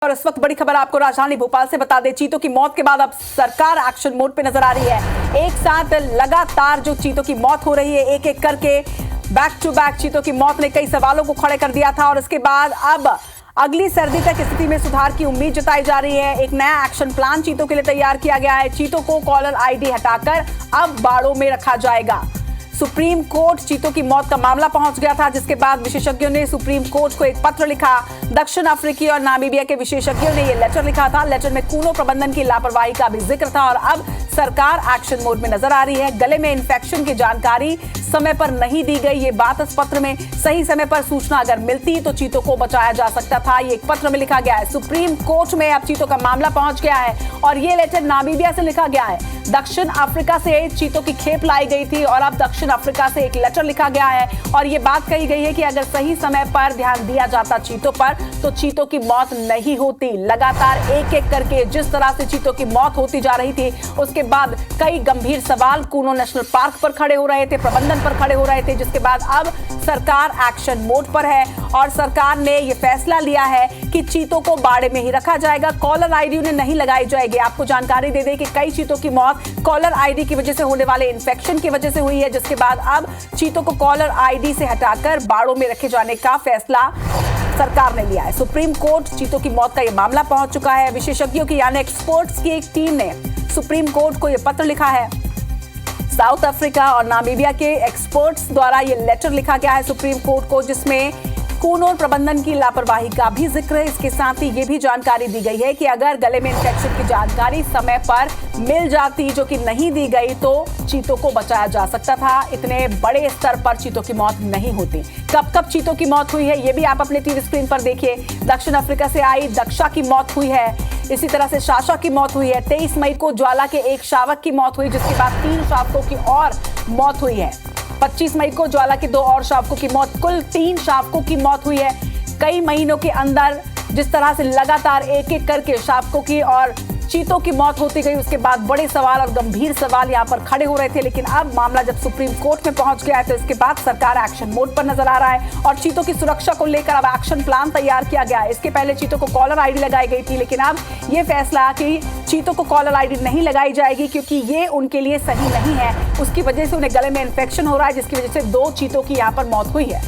और इस वक्त बड़ी खबर आपको राजधानी भोपाल से बता दें, चीतों की मौत के बाद अब सरकार एक्शन मोड पे नजर आ रही है। एक साथ लगातार जो चीतों की मौत हो रही है, एक एक करके बैक टू बैक चीतों की मौत ने कई सवालों को खड़े कर दिया था और इसके बाद अब अगली सर्दी तक स्थिति में सुधार की उम्मीद जताई जा रही है। एक नया एक्शन प्लान चीतों के लिए तैयार किया गया है। चीतों को कॉलर आईडी हटाकर अब बाड़ों में रखा जाएगा। सुप्रीम कोर्ट चीतों की मौत का मामला पहुंच गया था, जिसके बाद विशेषज्ञों ने सुप्रीम कोर्ट को एक पत्र लिखा। दक्षिण अफ्रीकी और नामीबिया के विशेषज्ञों ने यह लेटर लिखा था। लेटर में कूनो प्रबंधन की लापरवाही का भी जिक्र था और अब सरकार एक्शन मोड में नजर आ रही है। गले में इन्फेक्शन की जानकारी समय पर नहीं दी गई, ये बात इस पत्र में सही समय पर सूचना अगर मिलती तो चीतों को बचाया जा सकता था, ये एक पत्र में लिखा गया है। सुप्रीम कोर्ट में अब चीतों का मामला पहुंच गया है और ये लेटर नामीबिया से लिखा गया है। दक्षिण अफ्रीका से चीतों की खेप लाई गई थी और अब दक्षिण अफ्रीका से एक लेटर लिखा गया है और ये बात कही गई है कि अगर सही समय पर ध्यान दिया जाता चीतों पर तो चीतों की मौत नहीं होती। लगातार एक एक करके जिस तरह से चीतों की मौत होती जा रही थी, उसके बाद कई गंभीर सवाल कूनो नेशनल पार्क पर खड़े हो रहे थे, प्रबंधन पर खड़े हो रहे थे, जिसके बाद अब सरकार एक्शन मोड पर है और सरकार ने यह फैसला लिया है कि चीतों को बाड़े में ही रखा जाएगा। कॉलर आईडी उन्हें नहीं लगाई जाएगी। आपको जानकारी दे दें कि कई चीतों की मौत कॉलर आईडी की वजह से होने वाले इन्फेक्शन की वजह से हुई है, जिसके बाद अब चीतों को कॉलर आईडी से हटाकर बाड़ों में रखे जाने का फैसला सरकार ने लिया है। सुप्रीम कोर्ट चीतों की मौत का यह मामला पहुंच चुका है। विशेषज्ञों की यानी एक्सपर्ट्स की एक टीम ने सुप्रीम कोर्ट को यह पत्र लिखा है। साउथ अफ्रीका और नामीबिया के एक्सपर्ट्स द्वारा यह लेटर लिखा गया है सुप्रीम कोर्ट को, जिसमें कूनो प्रबंधन की लापरवाही का भी जिक्र है। इसके साथ ही ये भी जानकारी दी गई है कि अगर गले में इन्फेक्शन की जानकारी समय पर मिल जाती, जो कि नहीं दी गई, तो चीतों को बचाया जा सकता था। इतने बड़े स्तर पर चीतों की मौत नहीं होती। कब कब चीतों की मौत हुई है ये भी आप अपने टीवी स्क्रीन पर देखिए। दक्षिण अफ्रीका से आई दक्षा की मौत हुई है, इसी तरह से शाशा की मौत हुई है। 23 मई को ज्वाला के एक शावक की मौत हुई, जिसके बाद 3 शावकों की और मौत हुई है। 25 मई को ज्वाला के 2 और शावकों की मौत, कुल 3 शावकों की मौत हुई है। कई महीनों के अंदर जिस तरह से लगातार एक एक करके शावकों की और चीतों की मौत होती गई, उसके बाद बड़े सवाल और गंभीर सवाल यहां पर खड़े हो रहे थे। लेकिन अब मामला जब सुप्रीम कोर्ट में पहुंच गया है तो इसके बाद सरकार एक्शन मोड पर नजर आ रहा है और चीतों की सुरक्षा को लेकर अब एक्शन प्लान तैयार किया गया है। इसके पहले चीतों को कॉलर आईडी लगाई गई थी, लेकिन अब यह फैसला कि चीतों को कॉलर आईडी नहीं लगाई जाएगी क्योंकि ये उनके लिए सही नहीं है। उसकी वजह से उन्हें गले में इन्फेक्शन हो रहा है, जिसकी वजह से 2 चीतों की यहां पर मौत हुई है।